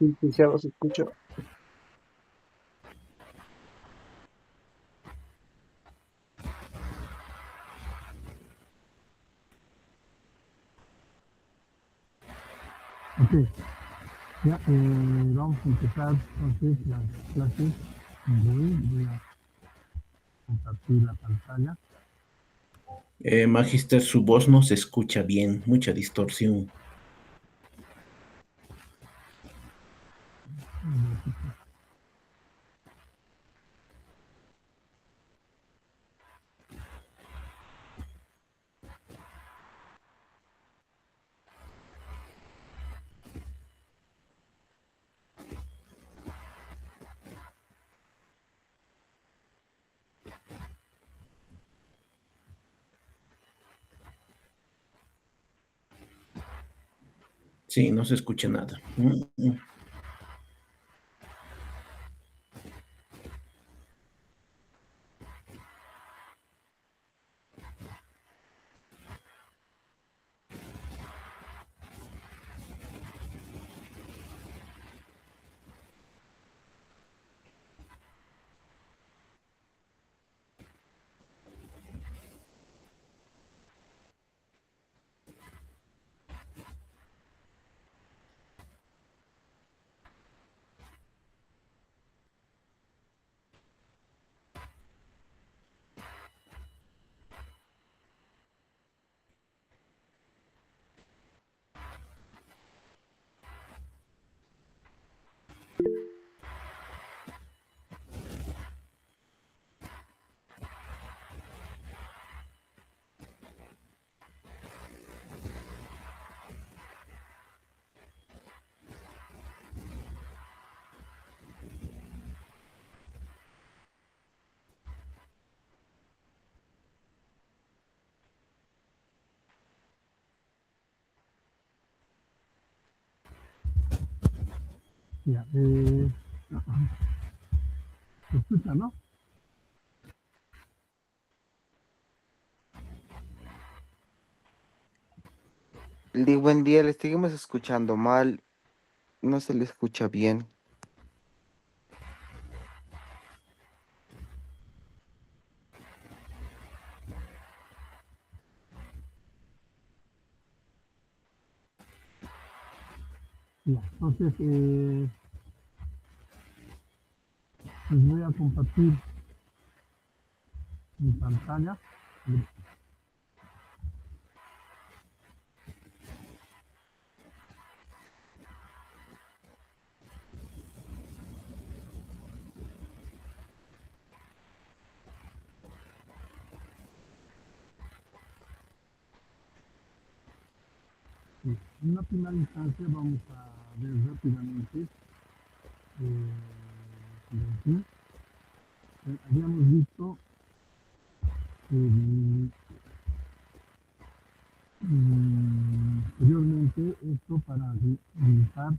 Sí, ya los escucho. Ok, ya vamos a empezar entonces las clases de hoy. Voy a compartir la pantalla. Magister, su voz no se escucha bien, mucha distorsión. Sí, no se escucha nada. Ya, ¿se escucha, no? Buen día, le seguimos escuchando mal, no se le escucha bien. Ya, entonces les voy a compartir mi pantalla. Sí, en una primera instancia vamos a ver rápidamente de aquí. Habíamos visto eh, anteriormente esto para dibujar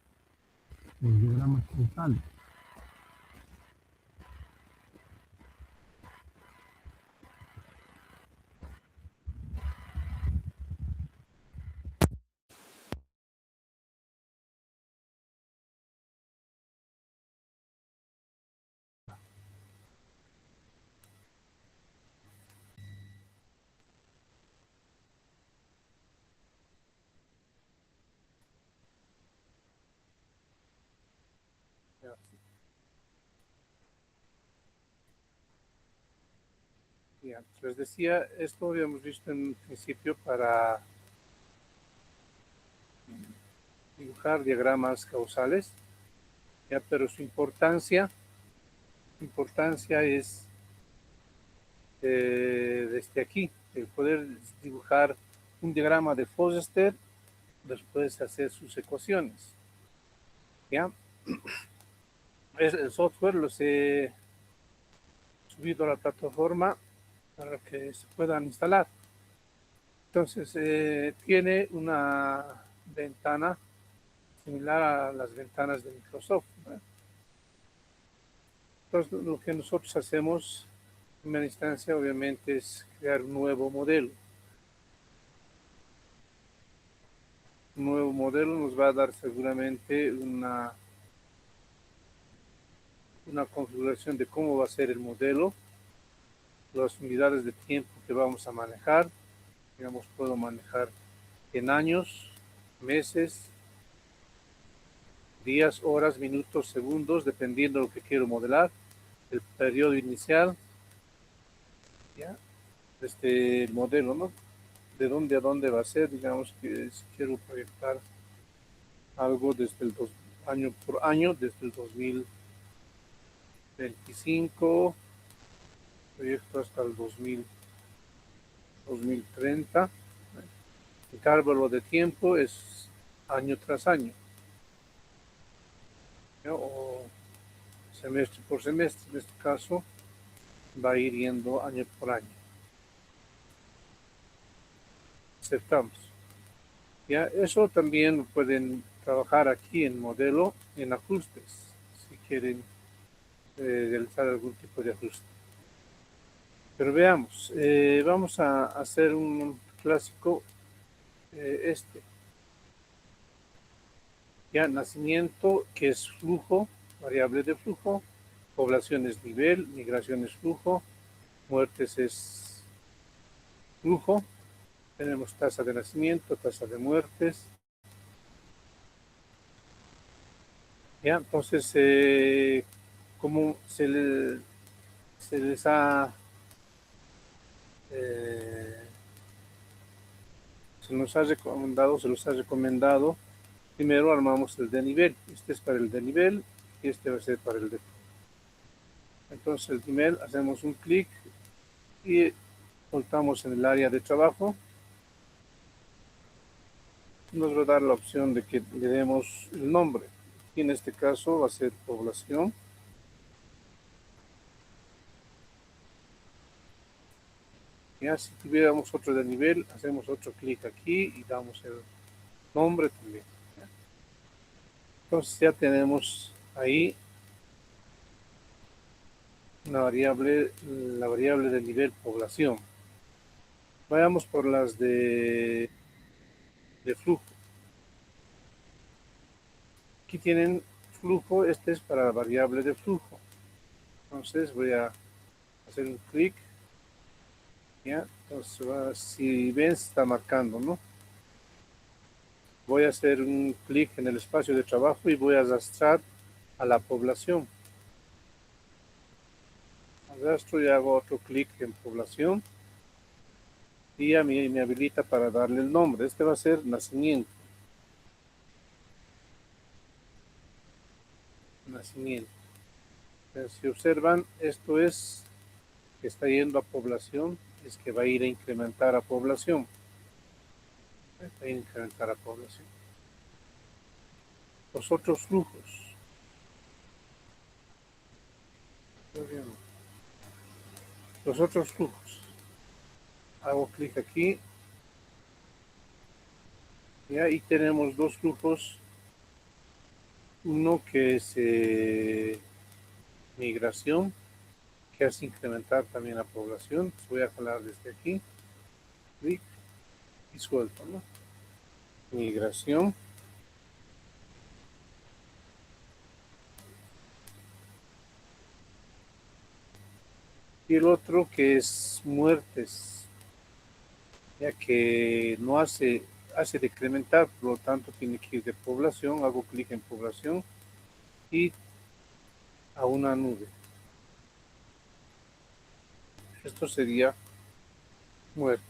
los diagramas causales. Ya, les decía, esto habíamos visto en un principio para dibujar diagramas causales, ya, pero su importancia es desde aquí, el poder dibujar un diagrama de Foster, después hacer sus ecuaciones. ¿Ya? El software los he subido a la plataforma para que se puedan instalar. Entonces, tiene una ventana similar a las ventanas de Microsoft, ¿no? Entonces, lo que nosotros hacemos en primera instancia, obviamente, es crear un nuevo modelo. Un nuevo modelo nos va a dar seguramente una una configuración de cómo va a ser el modelo, las unidades de tiempo que vamos a manejar. Digamos, puedo manejar en años, meses, días, horas, minutos, segundos, dependiendo de lo que quiero modelar. El periodo inicial, ¿ya? Este modelo, ¿no? De dónde a dónde va a ser, digamos que si quiero proyectar algo desde el año por año, desde el 2025, proyecto hasta el 2030. El cálculo de tiempo es año tras año, ¿no? O semestre por semestre, en este caso va a ir yendo año por año. Aceptamos. Ya, eso también pueden trabajar aquí en modelo, en ajustes, si quieren realizar algún tipo de ajuste. Pero veamos, vamos a hacer un clásico, ya, nacimiento, que es flujo, variable de flujo, población es nivel, migración es flujo, muertes es flujo, tenemos tasa de nacimiento, tasa de muertes. Ya, entonces, como se les ha se los ha recomendado, primero armamos el de nivel. Este es para el de nivel y este va a ser para el de. Entonces el nivel, hacemos un clic y soltamos en el área de trabajo. Nos va a dar la opción de que le demos el nombre. Y en este caso va a ser población. Ya, si tuviéramos otro de nivel, hacemos otro clic aquí y damos el nombre también. Entonces ya tenemos ahí la variable de nivel población. Vayamos por las de flujo. Aquí tienen flujo, este es para la variable de flujo. Entonces voy a hacer un clic. Ya, entonces si ven, se está marcando, ¿no? Voy a hacer un clic en el espacio de trabajo y voy a arrastrar a la población. Arrastro y hago otro clic en población. Y a mí me habilita para darle el nombre. Este va a ser nacimiento. Nacimiento. Entonces, si observan, esto es que está yendo a población, es que va a ir a incrementar a población. Va a incrementar a población. Los otros flujos. Los otros flujos. Hago clic aquí. Y ahí tenemos dos flujos. Uno que es migración, que hace incrementar también la población. Voy a jalar desde aquí. Clic y suelto, ¿no? Migración. Y el otro que es muertes, ya que no hace decrementar, por lo tanto tiene que ir de población. Hago clic en población y a una nube. Esto sería muertes.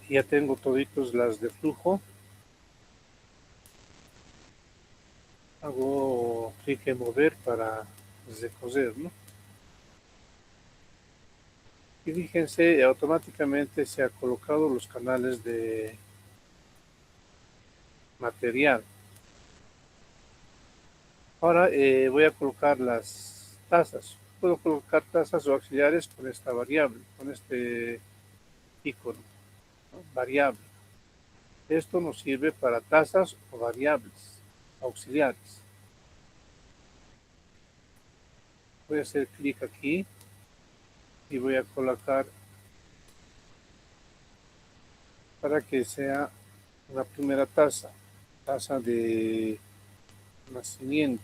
Ya tengo toditos las de flujo. Hago clic en mover para recoger, ¿no? Y fíjense, automáticamente se ha colocado los canales de material. Ahora voy a colocar las tasas. Puedo colocar tasas o auxiliares con esta variable, con este icono, ¿no? Variable. Esto nos sirve para tasas o variables auxiliares. Voy a hacer clic aquí y voy a colocar para que sea una primera tasa. tasa de nacimiento.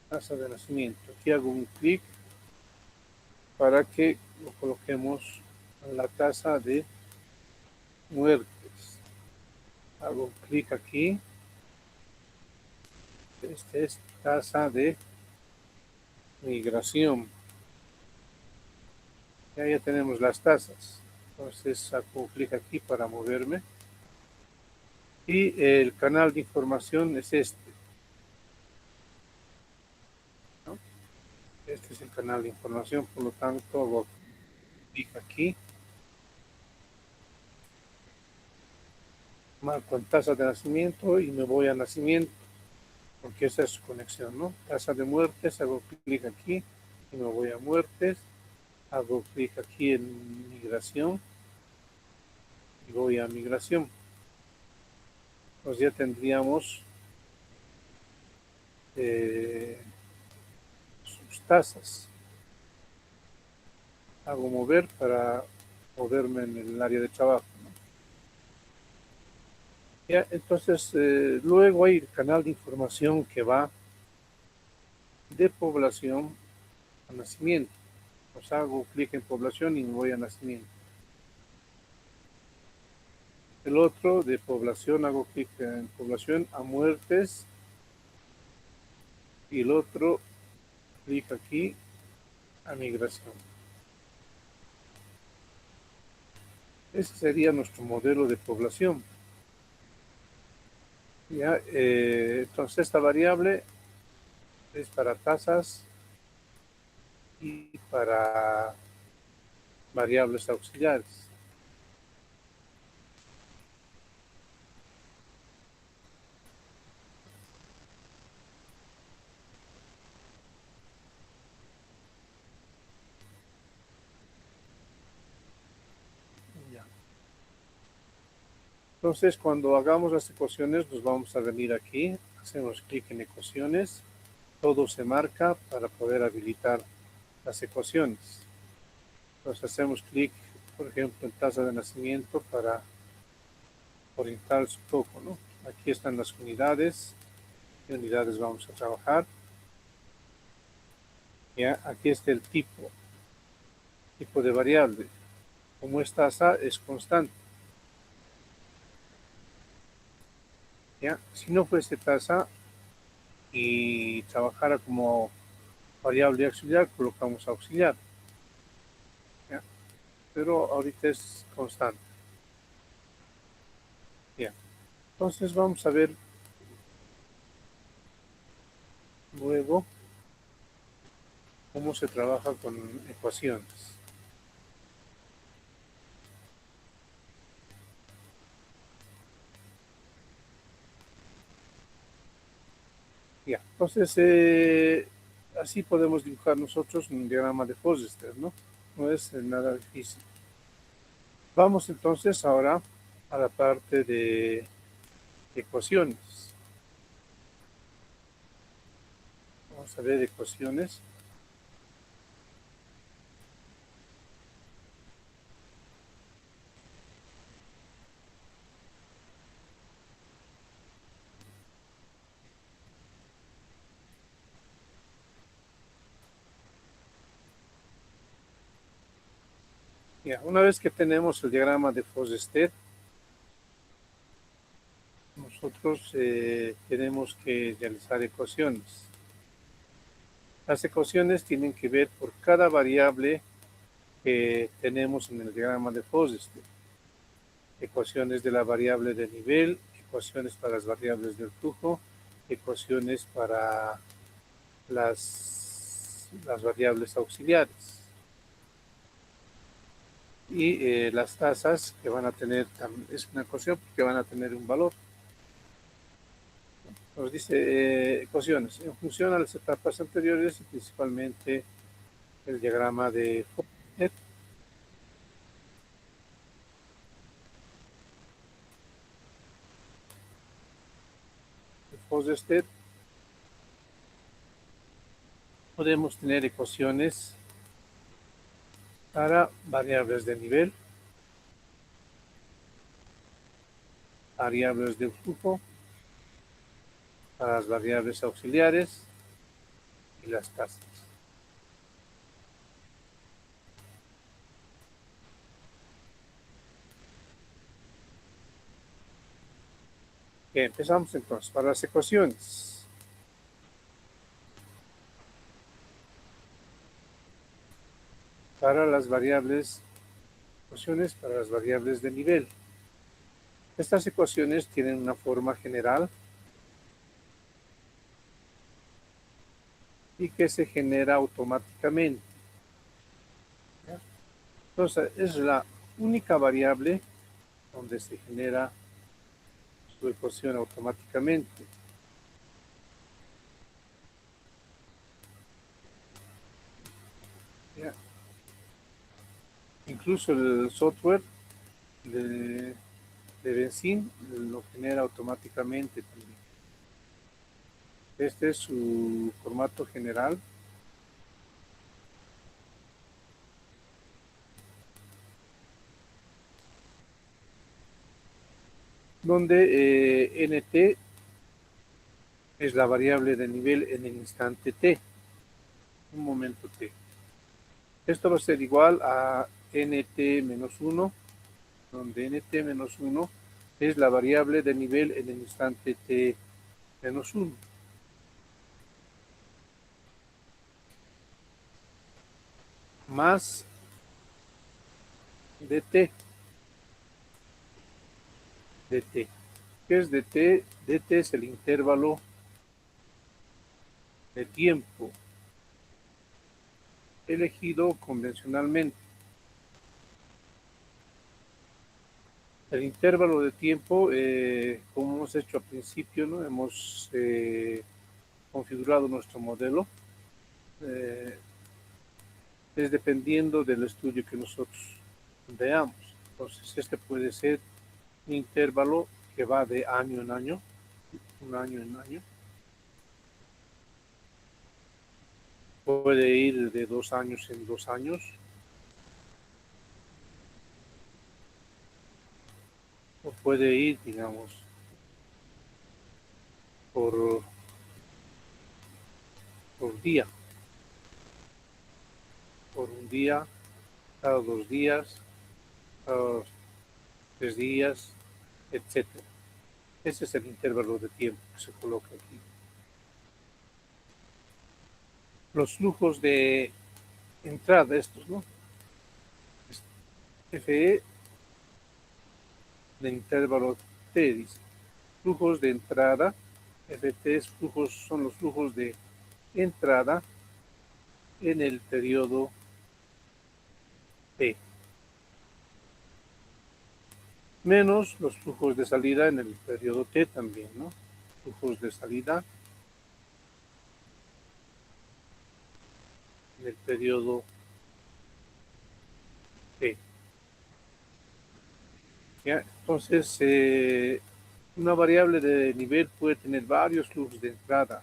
Tasa de nacimiento. Aquí hago un clic para que lo coloquemos en la tasa de muertes. Hago un clic aquí. Este es tasa de migración. Ya tenemos las tasas. Entonces hago un clic aquí para moverme. Y el canal de información es este. ¿No? Este es el canal de información, por lo tanto hago clic aquí. Marco en tasa de nacimiento y me voy a nacimiento, porque esa es su conexión, ¿no? Tasa de muertes, hago clic aquí y me voy a muertes. Hago clic aquí en migración y voy a migración. Pues ya tendríamos sus tasas. Hago mover para moverme en el área de trabajo, ¿no? Ya, entonces, luego hay el canal de información que va de población a nacimiento. Pues hago clic en población y me voy a nacimiento. El otro de población, hago clic en población a muertes. Y el otro, clic aquí a migración. Ese sería nuestro modelo de población. Ya, entonces esta variable es para tasas y para variables auxiliares. Ya. Entonces, cuando hagamos las ecuaciones, nos vamos a venir aquí, hacemos clic en ecuaciones, todo se marca para poder habilitar las ecuaciones. Entonces hacemos clic, por ejemplo, en tasa de nacimiento para orientar un poco, ¿no? Aquí están las unidades, ¿qué unidades vamos a trabajar? Ya, aquí está el tipo de variable. Como es tasa, es constante. ¿Ya? Si no fuese tasa y trabajara como variable auxiliar, colocamos auxiliar. ¿Ya? Pero ahorita es constante. ¿Ya? Entonces vamos a ver luego cómo se trabaja con ecuaciones. Ya, entonces así podemos dibujar nosotros un diagrama de Foster, ¿no? No es nada difícil. Vamos entonces ahora a la parte de ecuaciones. Vamos a ver ecuaciones. Ya, una vez que tenemos el diagrama de Foster, nosotros tenemos que realizar ecuaciones. Las ecuaciones tienen que ver por cada variable que tenemos en el diagrama de Foster. Ecuaciones de la variable de nivel, ecuaciones para las variables del flujo, ecuaciones para las variables auxiliares. Y las tasas que van a tener, es una ecuación que van a tener un valor. Nos dice ecuaciones en función a las etapas anteriores y principalmente el diagrama de Foster. Podemos tener ecuaciones para variables de nivel, variables de flujo, para las variables auxiliares y las tasas. Bien, empezamos entonces para las ecuaciones. Para las variables, ecuaciones para las variables de nivel. Estas ecuaciones tienen una forma general y que se genera automáticamente. Entonces, es la única variable donde se genera su ecuación automáticamente. ¿Ya? Incluso el software de Benzin lo genera automáticamente también. Este es su formato general. Donde nt es la variable de nivel en el instante t, un momento t. Esto va a ser igual a nt-1, donde nt-1 es la variable de nivel en el instante t-1. Más dt. dt. ¿Qué es dt? dt es el intervalo de tiempo elegido convencionalmente. El intervalo de tiempo, como hemos hecho al principio, ¿no? Hemos configurado nuestro modelo, es dependiendo del estudio que nosotros veamos. Entonces, este puede ser un intervalo que va de año en año, un año en año. Puede ir de 2 años en 2 años. O puede ir, digamos, por día. Por un día, cada 2 días, cada 3 días, etc. Ese es el intervalo de tiempo que se coloca aquí. Los flujos de entrada, estos, ¿no? FE de intervalo T, dice. Flujos de entrada, FT son los flujos de entrada en el periodo T. Menos los flujos de salida en el periodo T también, ¿no? Flujos de salida en el periodo T. ¿Ya? Entonces, una variable de nivel puede tener varios flujos de entrada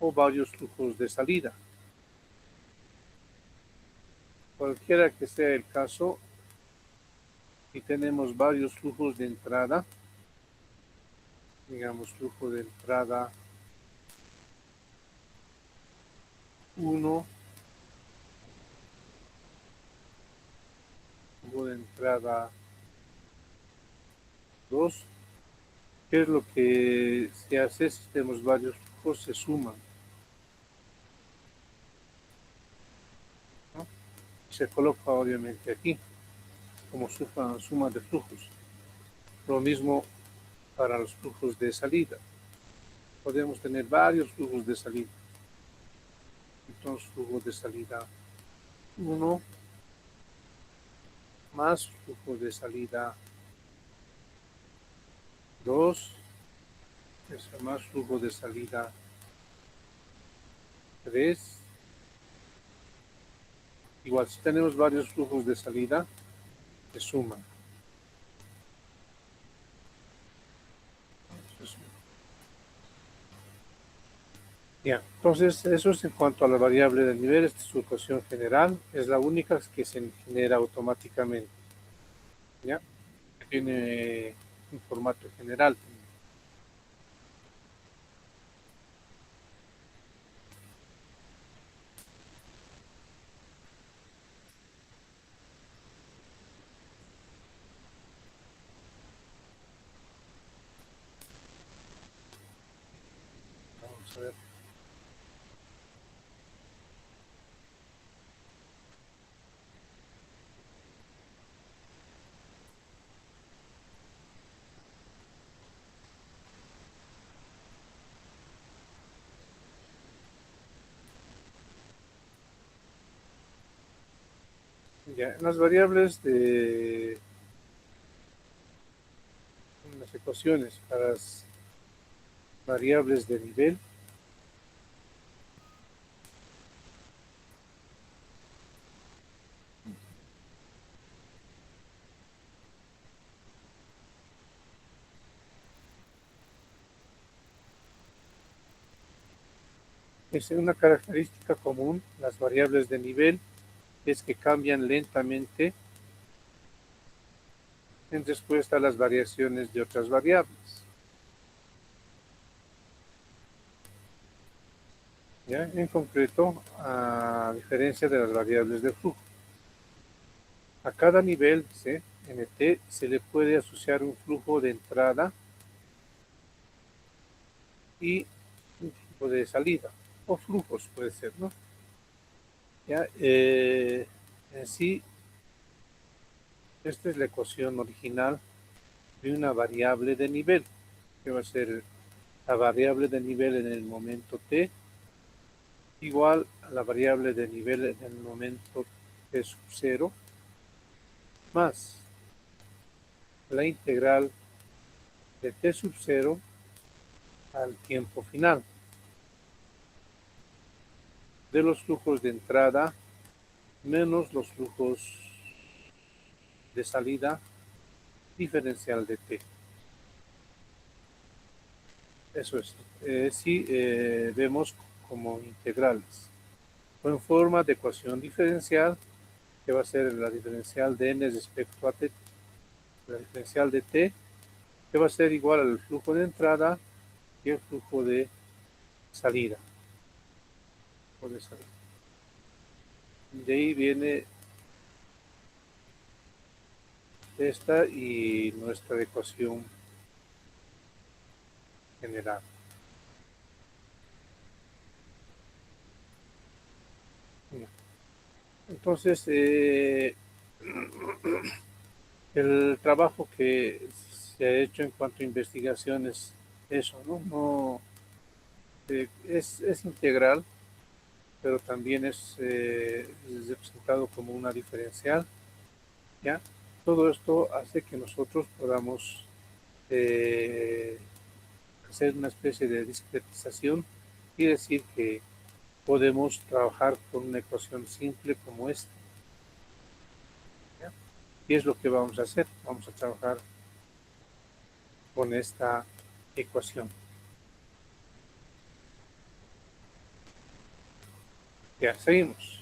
o varios flujos de salida. Cualquiera que sea el caso, si tenemos varios flujos de entrada, digamos flujo de entrada 1, flujo de entrada 2, ¿qué es lo que se hace si tenemos varios flujos? Se suman, ¿no? Se coloca obviamente aquí como suma de flujos. Lo mismo para los flujos de salida. Podemos tener varios flujos de salida. Entonces, flujo de salida 1 más flujo de salida 2 más flujo de salida 3. Igual, si tenemos varios flujos de salida, se suman. Ya, entonces eso es en cuanto a la variable del nivel. Esta es su ecuación general, es la única que se genera automáticamente. ¿Ya? tiene un formato general. Vamos a ver. Ya, en las variables de en las ecuaciones para las variables de nivel, es una característica común, las variables de nivel, es que cambian lentamente en respuesta a las variaciones de otras variables. ¿Ya? En concreto, a diferencia de las variables de flujo. A cada nivel, ¿sí?, nt, se le puede asociar un flujo de entrada y un flujo de salida, o flujos puede ser, ¿no? ¿Ya? En sí, esta es la ecuación original de una variable de nivel, que va a ser la variable de nivel en el momento t igual a la variable de nivel en el momento t sub 0 más la integral de t sub 0 al tiempo final de los flujos de entrada menos los flujos de salida diferencial de t. Eso es. Si vemos como integrales o en forma de ecuación diferencial, que va a ser la diferencial de n respecto a t, la diferencial de t, que va a ser igual al flujo de entrada y el flujo de salida. De ahí viene esta y nuestra ecuación general. Entonces, el trabajo que se ha hecho en cuanto a investigación es eso, ¿no? Es integral, pero también es representado como una diferencial, ¿ya? Todo esto hace que nosotros podamos hacer una especie de discretización y decir que podemos trabajar con una ecuación simple como esta, ¿ya? Y es lo que vamos a hacer, vamos a trabajar con esta ecuación. Ya, seguimos.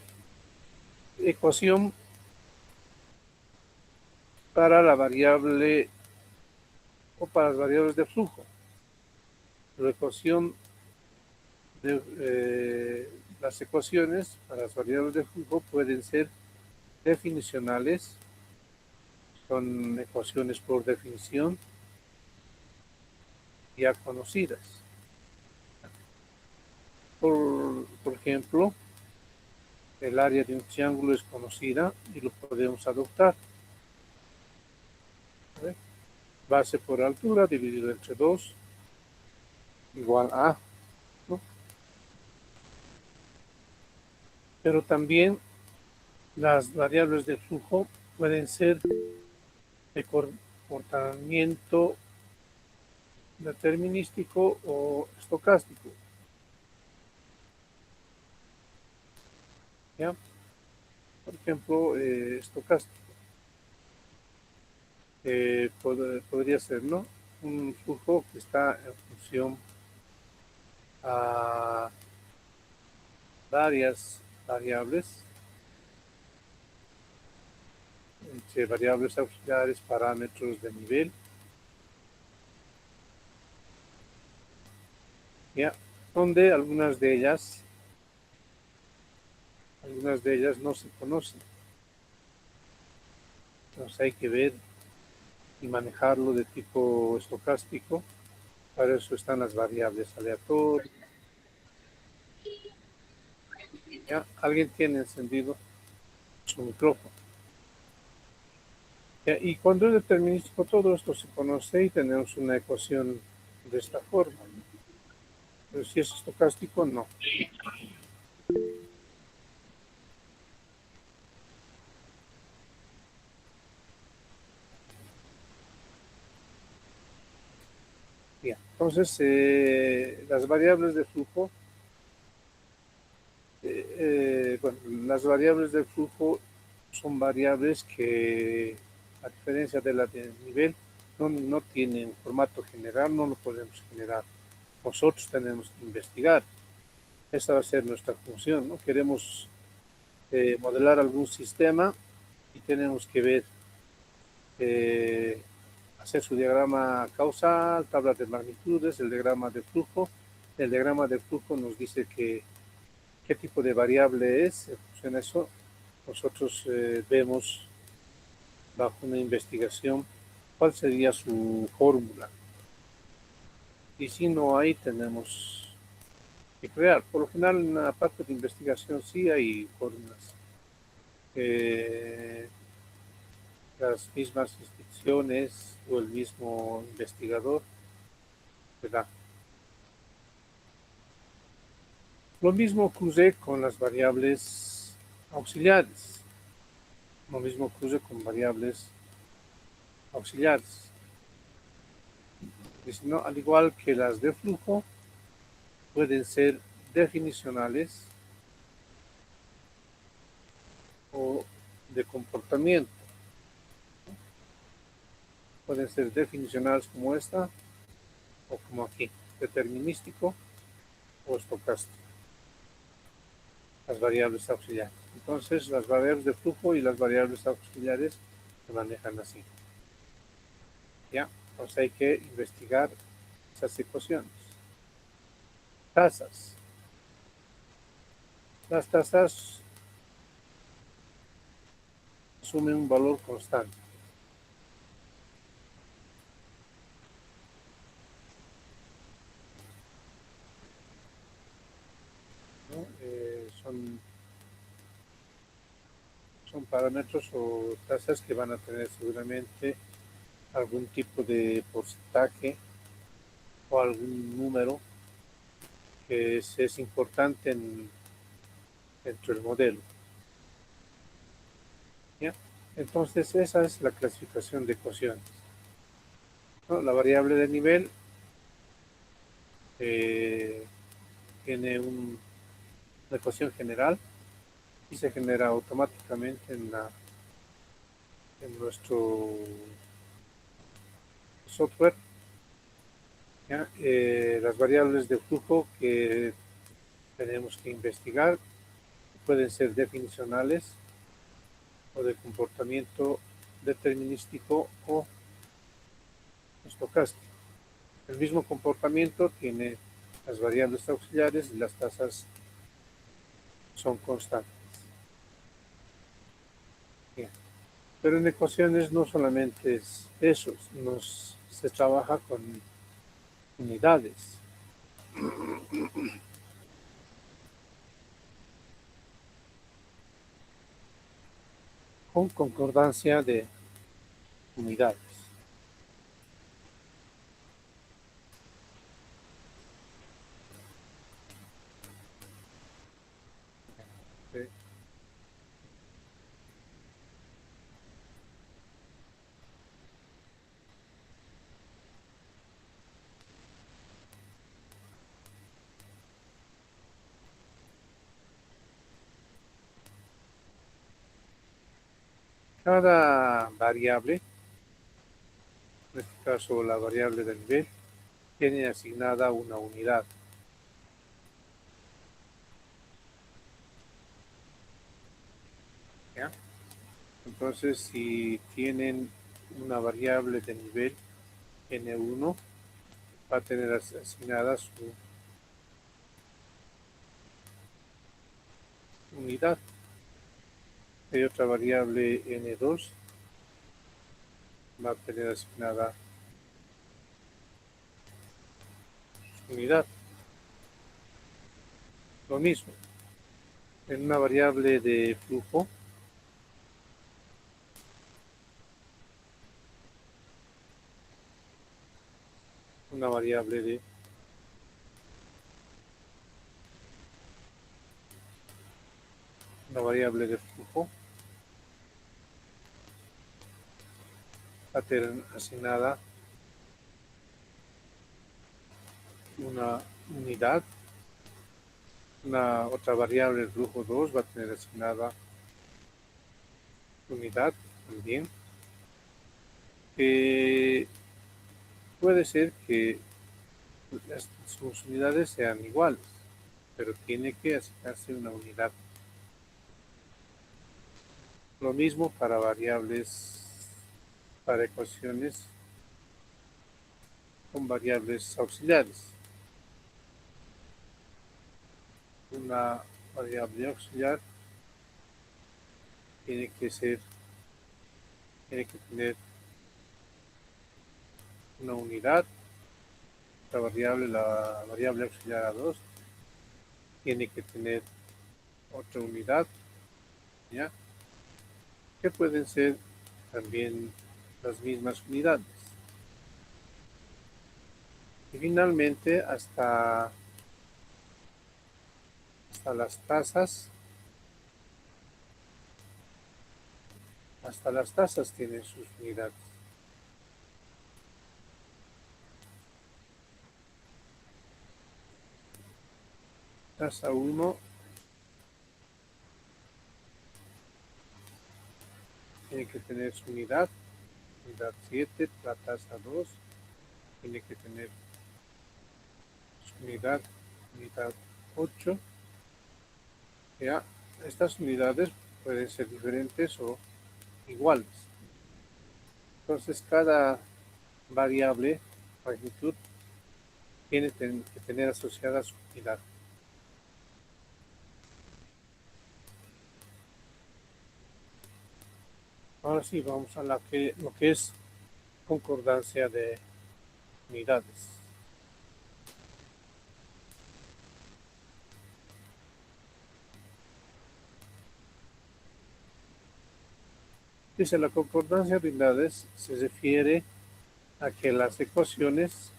Ecuación para la variable o para las variables de flujo. La ecuación de las ecuaciones para las variables de flujo pueden ser definicionales, son ecuaciones por definición ya conocidas. Por ejemplo, el área de un triángulo es conocida y lo podemos adoptar. ¿Vale? Base por altura dividido entre 2 igual a, ¿no? Pero también las variables de flujo pueden ser de comportamiento determinístico o estocástico. ¿Ya? Por ejemplo, estocástico. Podría ser, ¿no?, un flujo que está en función a varias variables, variables auxiliares, parámetros de nivel. ¿Ya? Donde algunas de ellas no se conocen. Entonces hay que ver y manejarlo de tipo estocástico. Para eso están las variables aleatorias. ¿Ya? Alguien tiene encendido su micrófono. ¿Ya? Y cuando es determinístico, todo esto se conoce y tenemos una ecuación de esta forma. Pero si es estocástico, no. Bien. Entonces, las variables de flujo, bueno, las variables de flujo son variables que, a diferencia de la de nivel, no tienen formato general, no lo podemos generar. Nosotros tenemos que investigar. Esa va a ser nuestra función, ¿no? Queremos modelar algún sistema y tenemos que ver, hacer su diagrama causal, tablas de magnitudes, el diagrama de flujo. El diagrama de flujo nos dice qué tipo de variable es. En función de eso, nosotros vemos bajo una investigación cuál sería su fórmula. Y si no hay, tenemos que crear. Por lo general, en la parte de investigación sí hay fórmulas. Las mismas instituciones o el mismo investigador, ¿verdad? Lo mismo ocurre con las variables auxiliares. Lo mismo ocurre con variables auxiliares. ¿No? Al igual que las de flujo, pueden ser definicionales o de comportamiento. Pueden ser definicionales como esta o como aquí, determinístico o estocástico. Las variables auxiliares. Entonces, las variables de flujo y las variables auxiliares se manejan así. ¿Ya? Entonces hay que investigar esas ecuaciones. Tasas. Las tasas asumen un valor constante. ¿No? Son parámetros o tasas que van a tener seguramente algún tipo de porcentaje o algún número que es importante dentro del modelo. ¿Ya? Entonces, esa es la clasificación de ecuaciones, ¿no? La variable de nivel tiene una ecuación general y se genera automáticamente en nuestro software. ¿Ya? Las variables de flujo que tenemos que investigar pueden ser definicionales o de comportamiento determinístico o estocástico. El mismo comportamiento tiene las variables auxiliares y las tasas son constantes. Bien. Pero en ecuaciones no solamente es eso, se trabaja con unidades. Con concordancia de unidades. ¿Sí? Cada variable, en este caso la variable de nivel, tiene asignada una unidad. ¿Ya? Entonces, si tienen una variable de nivel n1, va a tener asignada su unidad. Hay otra variable n2, va a tener asignada su unidad. Lo mismo, en una variable de flujo, una variable de flujo va a tener asignada una unidad. Una otra variable del flujo 2 va a tener asignada unidad también. Puede ser que sus unidades sean iguales, pero tiene que asignarse una unidad. Lo mismo para variables, para ecuaciones con variables auxiliares. Una variable auxiliar tiene que tener una unidad. La variable auxiliar A2 tiene que tener otra unidad, ¿ya? Que pueden ser también las mismas unidades. Y finalmente hasta las tasas tienen sus unidades. Tasa 1 tiene que tener su unidad 7, la tasa 2 tiene que tener su unidad 8. Ya, estas unidades pueden ser diferentes o iguales. Entonces cada variable, magnitud, tiene que tener asociada su unidad. Ahora sí, vamos a lo que es concordancia de unidades. Dice, la concordancia de unidades se refiere a que las ecuaciones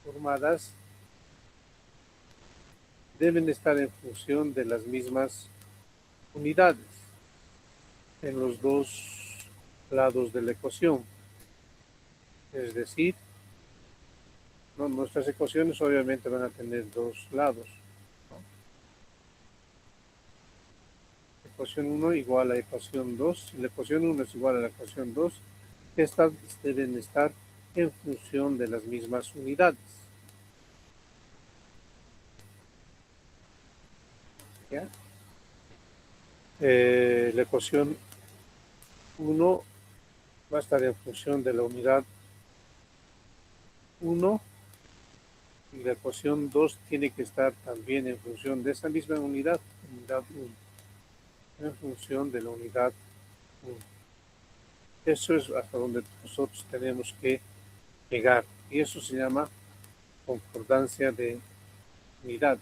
formadas deben estar en función de las mismas unidades en los dos lados de la ecuación. Es decir, nuestras ecuaciones obviamente van a tener dos lados. Ecuación 1 igual a ecuación 2. Si la ecuación 1 es igual a la ecuación 2, estas deben estar en función de las mismas unidades. ¿Ya? La ecuación 1 va a estar en función de la unidad 1 y la ecuación 2 tiene que estar también en función de esa misma unidad 1, en función de la unidad 1. Eso es hasta donde nosotros tenemos que llegar y eso se llama concordancia de unidades.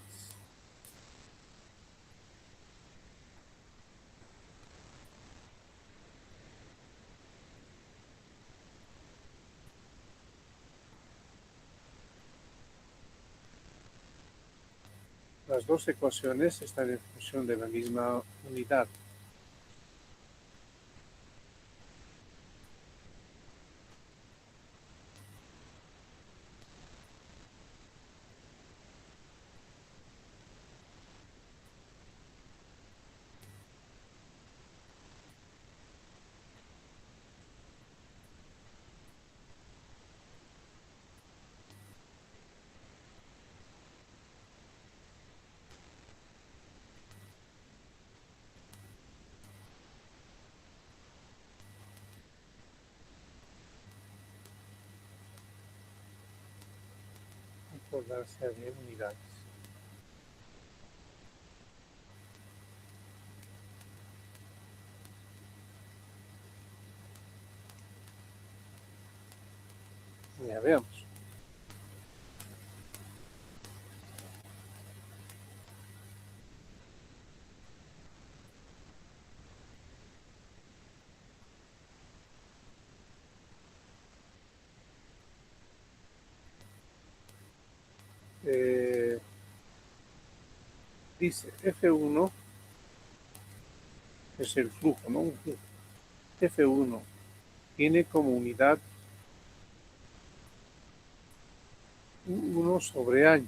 Las dos ecuaciones están en función de la misma unidad. concordancia de unidades. Ya veamos. Dice F1 es el flujo, ¿no? Un flujo. F1 tiene como unidad 1 sobre año.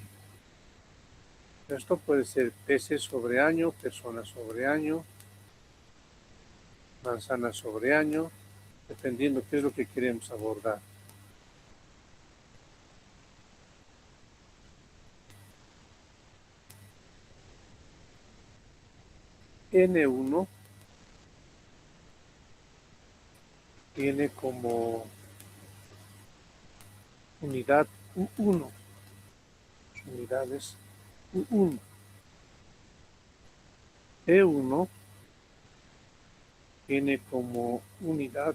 Esto puede ser peces sobre año, personas sobre año, manzanas sobre año, dependiendo qué es lo que queremos abordar. N1 tiene como unidad U1, unidades U1. E1 tiene como unidad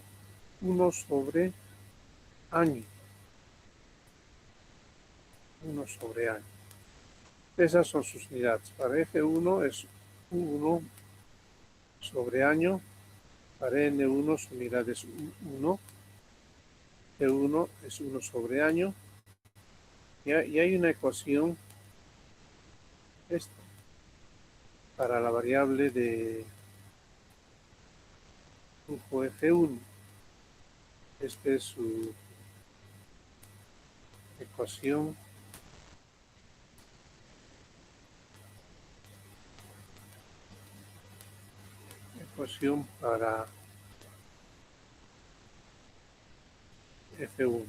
1 sobre año. 1 sobre año. Esas son sus unidades. Para F1 es U1 sobre año. Para N1 su unidad es U1. E1 es 1 sobre año. Y hay una ecuación esta para la variable de flujo F1. Esta es su ecuación para F1.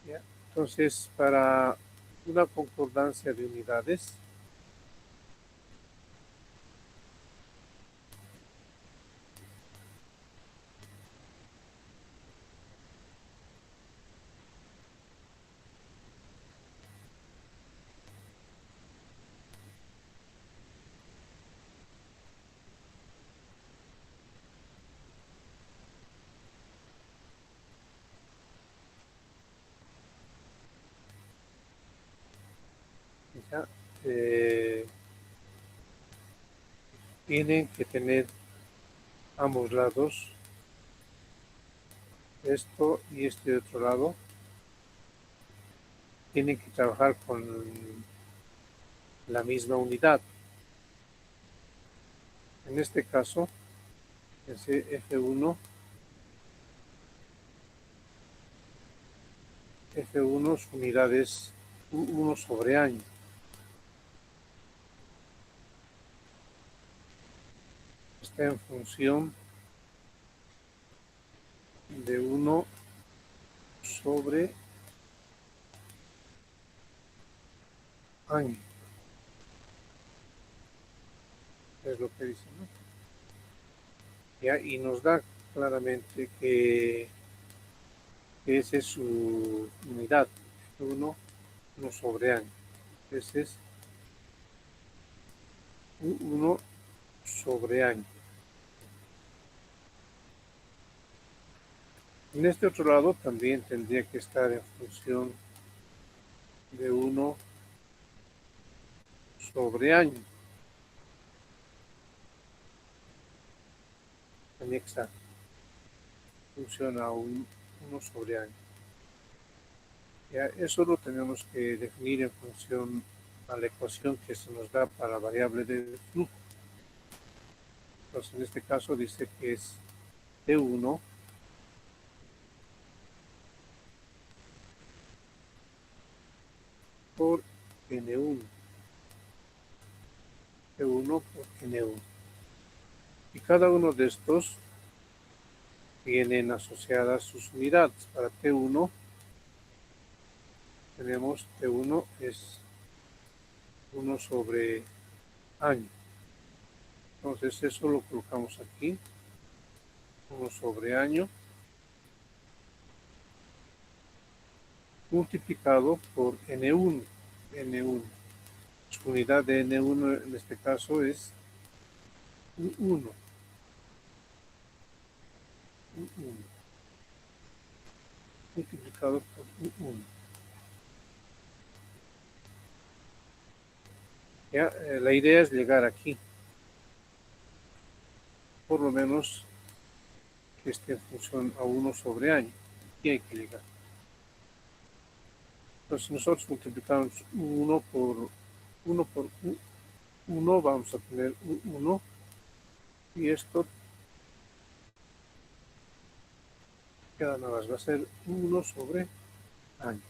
¿Ya? Entonces, para una concordancia de unidades, ¿ya? Tienen que tener ambos lados, esto y este otro lado, tienen que trabajar con la misma unidad. En este caso, ese F1 su unidad es 1 sobre año. Está en función de 1 sobre año. Es lo que dice, ¿no? ¿Ya? Y nos da claramente que esa es su unidad, 1 sobre año. Ese es 1 sobre año. En este otro lado también tendría que estar en función de 1 sobre año. Anexa funciona 1 sobre año. Ya, eso lo tenemos que definir en función a la ecuación que se nos da para la variable de flujo. Entonces, en este caso dice que es T1 por N1. T1 por N1. Y cada uno de estos tienen asociadas sus unidades. Para T1 tenemos T1 es 1 sobre año. Entonces eso lo colocamos aquí, 1 sobre año. multiplicado por N1. N1. Su unidad de N1 en este caso es U1. U1. Multiplicado por U1. ¿Ya? La idea es llegar aquí. Por lo menos que esté en función a 1 sobre año. Y hay que llegar. Entonces, si nosotros multiplicamos 1 por U1, vamos a tener U1. Y esto queda nada más. Va a ser 1 sobre año.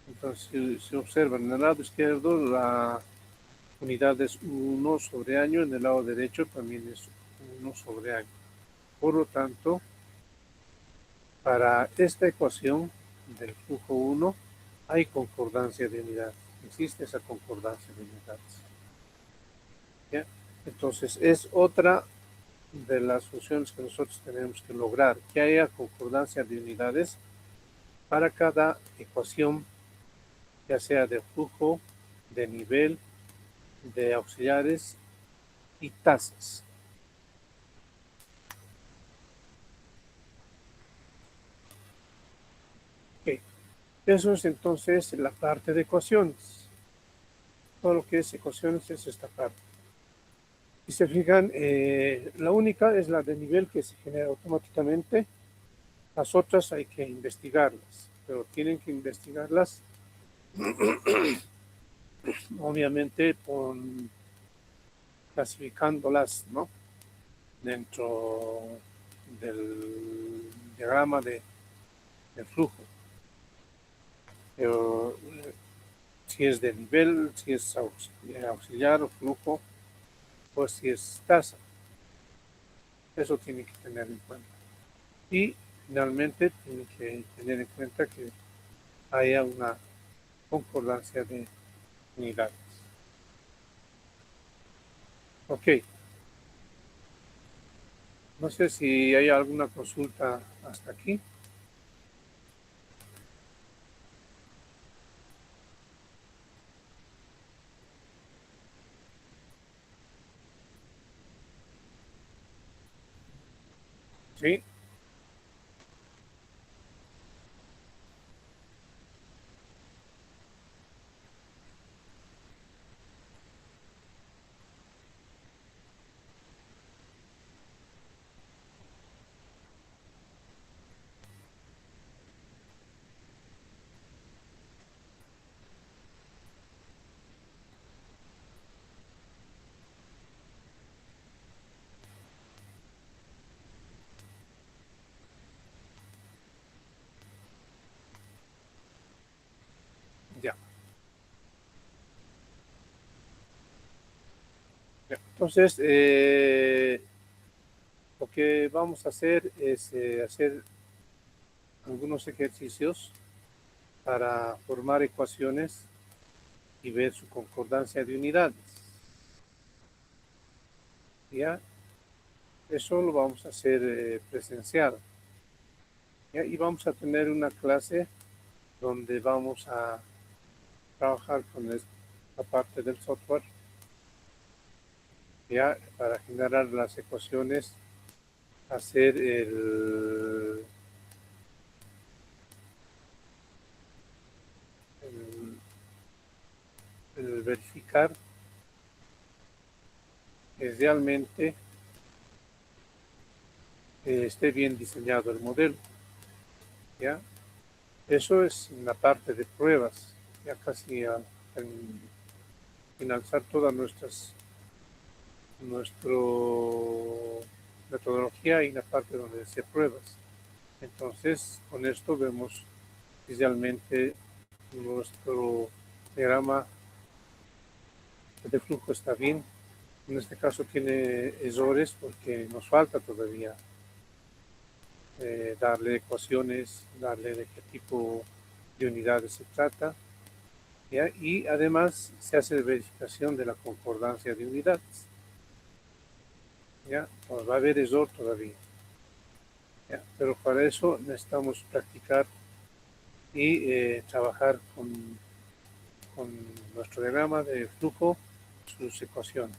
Entonces, si observan, en el lado izquierdo la unidad es 1 sobre año, en el lado derecho también es 1 sobre año. Por lo tanto, para esta ecuación del flujo 1 hay concordancia de unidades. Existe esa concordancia de unidades. ¿Ya? Entonces, es otra de las funciones que nosotros tenemos que lograr, que haya concordancia de unidades para cada ecuación, ya sea de flujo, de nivel, de auxiliares y tasas. Okay. Eso es entonces la parte de ecuaciones. Todo lo que es ecuaciones es esta parte. Si se fijan, la única es la de nivel que se genera automáticamente. Las otras hay que investigarlas, pero tienen que investigarlas obviamente clasificándolas, ¿no? Dentro del diagrama de flujo. Pero, si es de nivel, si es auxiliar o flujo, pues si es tasa. Eso tiene que tener en cuenta. Y finalmente tiene que tener en cuenta que haya una concordancia de unidades. Ok. No sé si hay alguna consulta hasta aquí. Sí. Ya. Entonces, lo que vamos a hacer es hacer algunos ejercicios para formar ecuaciones y ver su concordancia de unidades. ¿Ya? Eso lo vamos a hacer presencial. ¿Ya? Y vamos a tener una clase donde vamos a trabajar con la parte del software, ya para generar las ecuaciones, hacer el verificar que realmente esté bien diseñado el modelo. ¿Ya? Eso es la parte de pruebas, ya casi al finalizar toda nuestra metodología y la parte donde se pruebas. Entonces, con esto vemos si realmente nuestro diagrama de flujo está bien. En este caso tiene errores porque nos falta todavía darle ecuaciones, darle de qué tipo de unidades se trata, ¿ya? Y además se hace verificación de la concordancia de unidades, ¿ya? Pues va a haber error todavía, ¿ya? Pero para eso necesitamos practicar y trabajar con nuestro diagrama de flujo, sus ecuaciones,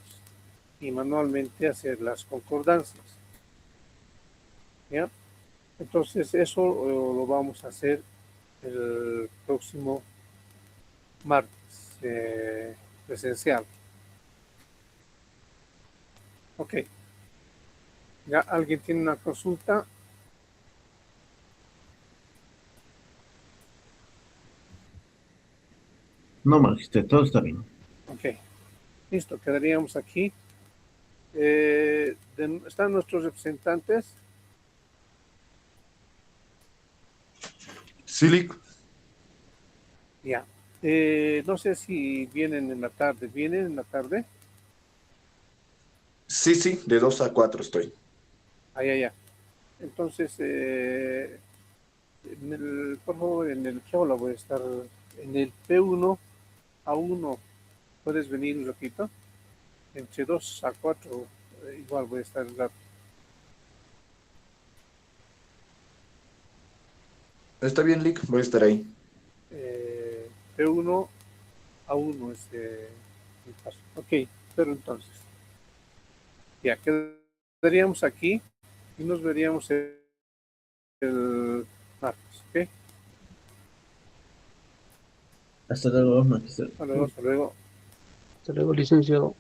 y manualmente hacer las concordancias. ¿Ya? Entonces eso lo vamos a hacer el próximo martes presencial. Ok. ¿Ya alguien tiene una consulta? No, magister, todo está bien. Ok. Listo, quedaríamos aquí. ¿Están nuestros representantes? Sí, Lick. Ya. No sé si vienen en la tarde. ¿Vienen en la tarde? Sí, sí, de 2 a 4 estoy. Ya. Entonces, por favor, en el ¿qué hora voy a estar? En el P1 a 1. ¿Puedes venir un ratito? Entre 2 a 4, igual voy a estar un rato. Está bien, Lick, voy a estar ahí. P1 a 1 es el paso. Ok, pero entonces, ya quedaríamos aquí y nos veríamos el martes, ¿ok? Hasta luego, magister. Hasta luego. Hasta luego, licenciado.